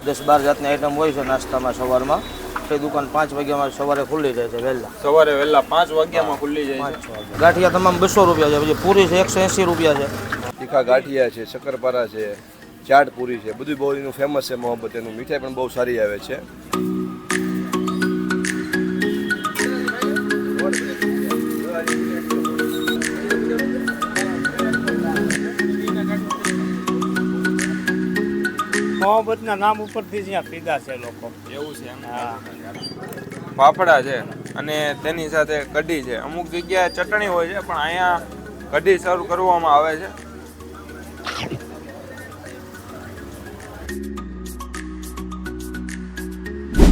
10-12 જાતની આઈટમ હોય છે નાસ્તામાં સવારમાં. એ દુકાન 5 વાગ્યામાં સવારે ખુલ્લી જાય છે વહેલા. સવારે વહેલા 5 વાગ્યામાં ખુલ્લી જાય છે. ગાંઠિયા તમામ 200 રૂપિયા છે. પછી પૂરી છે 180 રૂપિયા છે. તીખા ગાંઠિયા છે, શક્કરપારા છે, ચાટ પૂરી છે, બધું બહુ એનું ફેમસ છે મોહબ્બત. એનું મીઠાઈ પણ બહુ સારી આવે છે. મોહબ્બતના નામ ઉપરથી જ અહીંયા પીધા છે લોકો. એવું છે એમ. હા, ફાફડા છે અને તેની સાથે કઢી છે. અમુક જગ્યાએ ચટણી હોય છે પણ અહીંયા કઢી સર્વ કરવામાં આવે છે.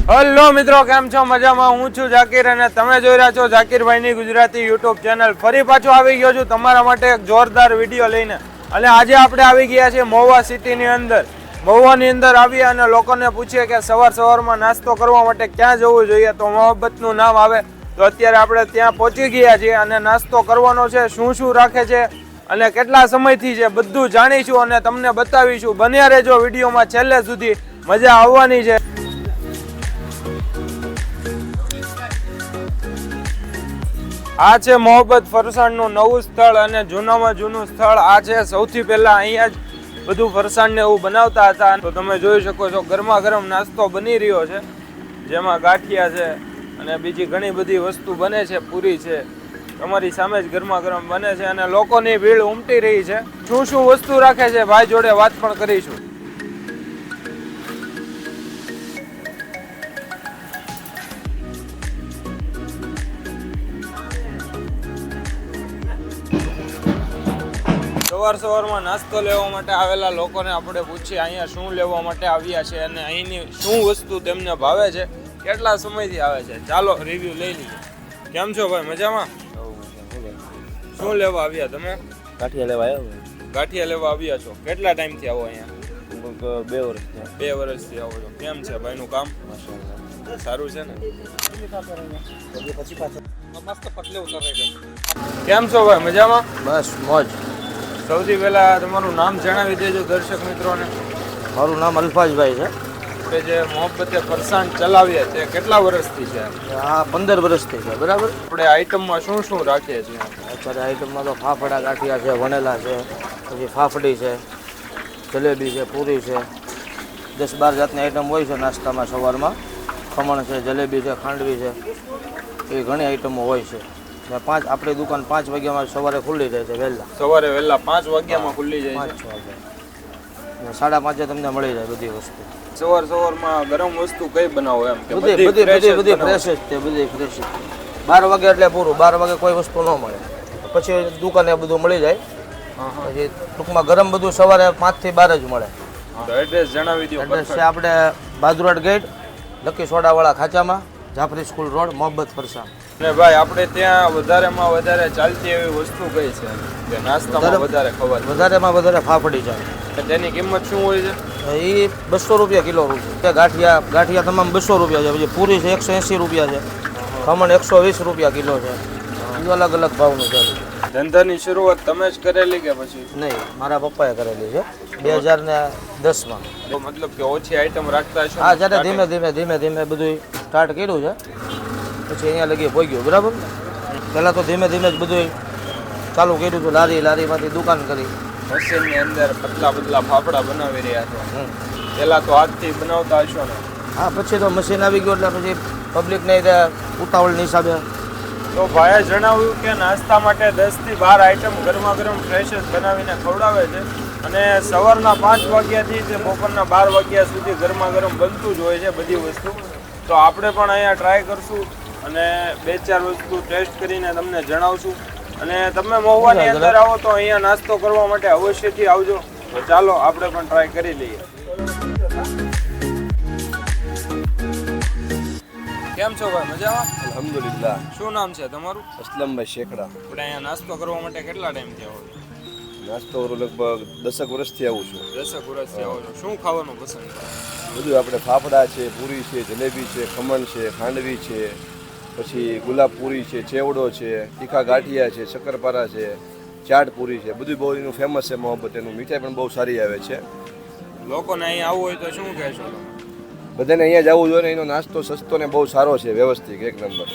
હેલો મિત્રો, કેમ છો? મજામાં. હું છું ઝાકીર અને તમે જોઈ રહ્યા છો ઝાકીરભાઈની ગુજરાતી યુટ્યુબ ચેનલ. ફરી પાછો આવી ગયો છું તમારા માટે એક જોરદાર વિડીયો લઈને. અને આજે આપણે આવી ગયા છીએ મહુવા સિટીની અંદર. મહુવાની અંદર આવીએ અને લોકોને પૂછીએ કે સવારમાં નાસ્તો કરવા માટે ક્યાં જવું જોઈએ, તો મોહબ્બતનું નામ આવે. તો અત્યારે આપણે ત્યાં પહોંચી ગયા છીએ અને નાસ્તો કરવાનો છે. શું શું રાખે છે અને કેટલા સમયથી છે બધું જાણીશું અને તમને બતાવીશું. બન્યા રહેજો વિડીયોમાં છેલ્લે સુધી, મજા આવવાની છે. આ છે મોહબ્બત ફરસાણનું નવું સ્થળ અને જૂનામાં જૂનું સ્થળ આ છે. સૌથી પહેલા અહીંયા જ બધું ફરસાણને એવું બનાવતા હતા. તો તમે જોઈ શકો છો ગરમા ગરમ નાસ્તો બની રહ્યો છે, જેમાં ગાંઠિયા છે અને બીજી ઘણી બધી વસ્તુ બને છે. પૂરી છે તમારી સામે જ ગરમા ગરમ બને છે અને લોકોની ભીડ ઉમટી રહી છે. શું શું વસ્તુ રાખે છે ભાઈ જોડે વાત પણ કરીશું. સવારમાં નાસ્તો લેવા માટે આવેલા લોકોને આપણે પૂછીએ અહીંયા શું લેવા માટે આવ્યા છે અને અહીંની શું વસ્તુ તેમને ભાવે છે, કેટલા સમયથી આવે છે. ચાલો રિવ્યુ લઈ લઈએ. કેમ છો ભાઈ, મજામાં? શું લેવા આવ્યા તમે? ગાંઠિયા લેવા આવ્યો. ગાંઠિયા લેવા આવ્યા છો. કેટલા ટાઈમથી આવો અહીંયા? 2 વર્ષ. 2 વર્ષથી આવો છો. કેમ છે ભાઈનું કામ? સારું છે ને? કેમ છો ભાઈ, મજામાં? બસ મોજ. સૌથી પહેલા તમારું નામ જણાવી દેજો દર્શક મિત્રોને. મારું નામ અલ્ફાઝભાઈ છે. કે જે મોહબ્બતે ફરસાણ ચલાવીએ તે કેટલા વર્ષથી છે? આ 15 વર્ષથી છે. બરાબર. આપણે આઈટમમાં શું શું રાખીએ છીએ? અત્યારે આઈટમમાં તો ફાફડા ગાંઠિયા છે, વણેલા છે, પછી ફાફડી છે, જલેબી છે, પૂરી છે. 10-12 જાતની આઈટમ હોય છે નાસ્તામાં સવારમાં. ખમણ છે, જલેબી છે, ખાંડવી છે, એ ઘણી આઈટમો હોય છે. આપણી દુકાન 5 વાગ્યામાં સવારે ખુલ્લી જાય છે વહેલા. સવારે વહેલા 5 વાગ્યામાં ખુલ્લી જાય છે. 5 વાગ્યા 5:30 તમને મળી જાય બધી વસ્તુ. સવારમાં ગરમ વસ્તુ કઈ બનાવો એમ? કે બધી ફ્રેશ જ છે. બધી ફ્રેશ જ. 12 વાગે એટલે પૂરું. 12 વાગે કોઈ વસ્તુ ન મળે, પછી દુકાને બધું મળી જાય. પછી ટૂંકમાં ગરમ બધું સવારે 5 થી 12 જ મળે. એડ્રેસ જણાવી દો. એડ્રેસ છે આપણે બાદુરાટ ગેટ, લકી સોડાવાળા ખાંચામાં, જાફરી સ્કૂલ રોડ, મોહબ્બત ફરસાણ. ને ભાઈ આપણે ત્યાં વધારેમાં વધારે ચાલતી એવી વસ્તુ કઈ છે કે નાસ્તામાં વધારે ખવાય? વધારેમાં વધારે ફાફડી છે. તેની કિંમત શું હોય છે? એ 200 રૂપિયા કિલો છે. ગાંઠિયા તમામ 200 રૂપિયા છે. પછી પૂરી છે 180 રૂપિયા છે. ખમણ 120 રૂપિયા કિલો છે. એ અલગ અલગ ભાવનું છે. ધંધાની શરૂઆત તમે જ કરેલી કે પછી? નહીં, મારા પપ્પાએ કરેલી છે 2010માં. તો મતલબ કે ઓછી આઈટમ રાખતા છો? હા, જ્યારે ધીમે ધીમે બધું સ્ટાર્ટ કર્યું છે, પછી અહીંયા લગી પહોંચ્યું. બરાબર. પહેલાં તો ધીમે જ બધું ચાલુ કર્યું હતું. લારીમાંથી દુકાન કરી. મશીનની અંદર પતલા ફાફડા બનાવી રહ્યા છો. પહેલા તો હાથથી બનાવતા હશો ને? હા, પછી તો મશીન આવી ગયું એટલે પછી પબ્લિકને ઉતાવળની હિસાબે. તો ભાઈએ જણાવ્યું કે નાસ્તા માટે 10 થી 12 આઈટમ ગરમા ગરમ ફ્રેશ જ બનાવીને ખવડાવે છે અને સવારના 5 વાગ્યાથી તે બપોરના 12 વાગ્યા સુધી ગરમા ગરમ બનતું જ હોય છે બધી વસ્તુ. તો આપણે પણ અહીંયા ટ્રાય કરશું અને 2-4 વસ્તુ ટેસ્ટ કરીને તમને જણાવશું. અને તમે મહુવાની અંદર આવો તો અહીંયા નાસ્તો કરવા માટે અવશ્યથી આવજો. તો ચાલો આપણે પણ ટ્રાય કરી લઈએ. કેમ છો ભાઈ, મજામાં? અલ્હમ્દુલિલ્લાહ. શું નામ છે તમારું? અસલમભાઈ શેખડા. આપણે અહીંયા નાસ્તો કરવા માટે કેટલા ટાઈમથી આવો છો? નાસ્તો લગભગ 10 વર્ષથી આવું છું. 10 વર્ષથી આવો છો. શું ખાવાનું પસંદ કરો? બધું આપણે ફાફડા છે, પૂરી છે, જલેબી છે, ખમણ છે, ખાંડવી છે, પછી ગુલાબ પૂરી છે, ચેવડો છે, તીખા ગાંઠિયા છે, શક્કરપારા છે, ચાટ પૂરી છે, બધું બહુ એનું ફેમસ છે મોહબ્બત. એનું મીઠાઈ પણ બહુ સારી આવે છે. લોકોને અહીંયા આવવું હોય તો શું કહેશો તમે? બધાને અહીંયા જવું જોઈએ ને એનો નાસ્તો સસ્તો ને બહુ સારો છે, વ્યવસ્થિત એક નંબર.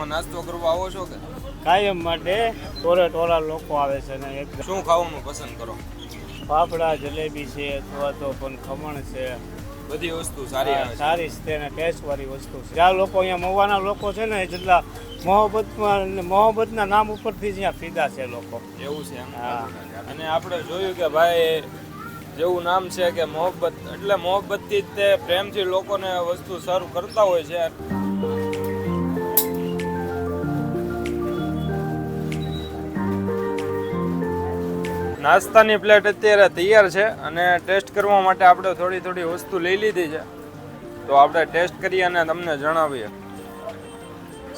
નાસ્તો કરવા આવો છો કે કાયમ માટે ટોળા લોકો આવે છે ને એકદમ શું ખાવાનું પસંદ કરો? ફાફડા જલેબી છે અથવા તો પણ ખમણ છે, બધી વસ્તુ સારી આવે છે. સારી છે ને ટેસ્ટવાળી વસ્તુ છે. જ્યાં લોકો અહીંયા મહુવાના લોકો છે ને જેટલા મોહબ્બતના નામ ઉપરથી જ અહીંયા ફીદા છે લોકો. એવું છે એમ. હા. અને આપણે જોયું કે ભાઈ જેવું નામ છે કે મોહબ્બત, એટલે મોહબ્બતથી જ તે પ્રેમથી લોકોને વસ્તુ સર્વ કરતા હોય છે. નાસ્તાની પ્લેટ અત્યારે તૈયાર છે અને ટેસ્ટ કરવા માટે આપણે થોડી વસ્તુ લઈ લીધી છે, તો આપણે ટેસ્ટ કરીએ અને તમને જણાવીએ.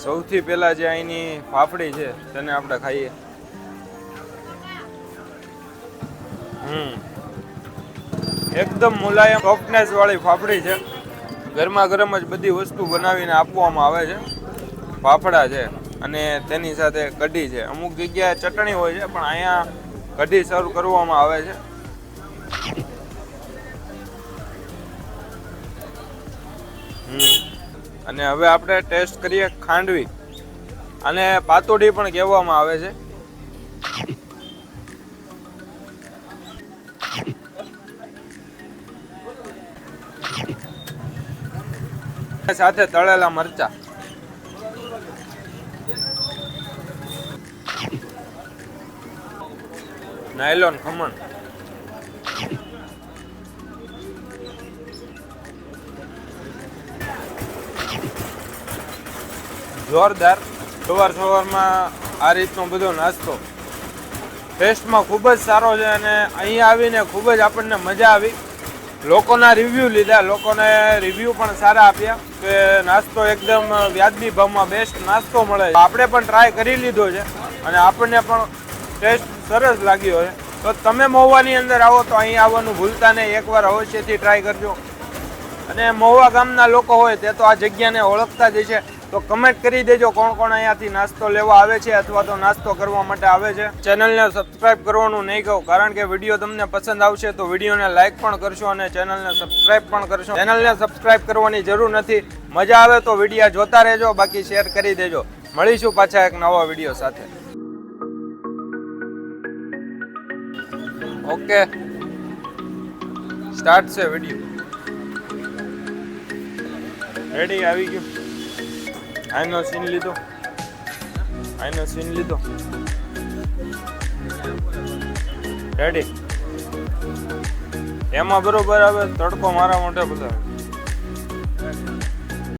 સૌથી પહેલાં જે અહીંની ફાફડી છે તેને આપણે ખાઈએ. એકદમ મુલાયમ સોફ્ટનેસ વાળી ફાફડી છે. ગરમા ગરમ જ બધી વસ્તુ બનાવીને આપવામાં આવે છે. ફાફડા છે અને તેની સાથે કઢી છે. અમુક જગ્યાએ ચટણી હોય છે પણ અહીંયા કઢી સર્વ કરવામાં આવે છે. અને હવે આપણે ટેસ્ટ કરીએ ખાંડવી, અને પાતોડી પણ કહેવામાં આવે છે. સાથે તળેલા મરચા. નાયલોન ખમણ. જોરદાર. સવારમાં આ રીતનો બધો નાસ્તો ટેસ્ટમાં ખૂબ જ સારો છે અને અહીંયા આવીને ખૂબ જ આપણને મજા આવી. લોકોના રિવ્યૂ લીધા, લોકોને રિવ્યૂ પણ સારા આપ્યા કે નાસ્તો એકદમ વ્યાજબી ભાવમાં બેસ્ટ નાસ્તો મળે છે. આપણે પણ ટ્રાય કરી લીધો છે અને આપણને પણ ટેસ્ટ સરસ લાગ્યો છે. તો તમે મહુવાની અંદર આવો તો અહીં આવવાનું ભૂલતા નહીં, એકવાર અવશ્યથી ટ્રાય કરજો. અને મહુવા ગામના લોકો હોય તે તો આ જગ્યાને ઓળખતા જ છે, તો કમેન્ટ કરી દેજો કોણ કોણ અહીંયાથી નાસ્તો લેવા આવે છે અથવા તો નાસ્તો કરવા માટે આવે છે. ચેનલને સબસ્ક્રાઇબ કરવાનું નહીં કહું, કારણ કે વિડીયો તમને પસંદ આવશે તો વિડીયોને લાઇક પણ કરશો અને ચેનલને સબસ્ક્રાઇબ પણ કરશો. ચેનલને સબસ્ક્રાઇબ કરવાની જરૂર નથી, મજા આવે તો વિડીયો જોતા રહેજો, બાકી શેર કરી દેજો. મળીશું પાછા એક નવા વિડીયો સાથે. ઓકે, સ્ટાર્ટ છે વિડીયો. રેડી, આવી ગયું. આઈનો સીન લીધો. રેડી. એમાં બરોબર આવે તડકો મારા મોઢે બધા.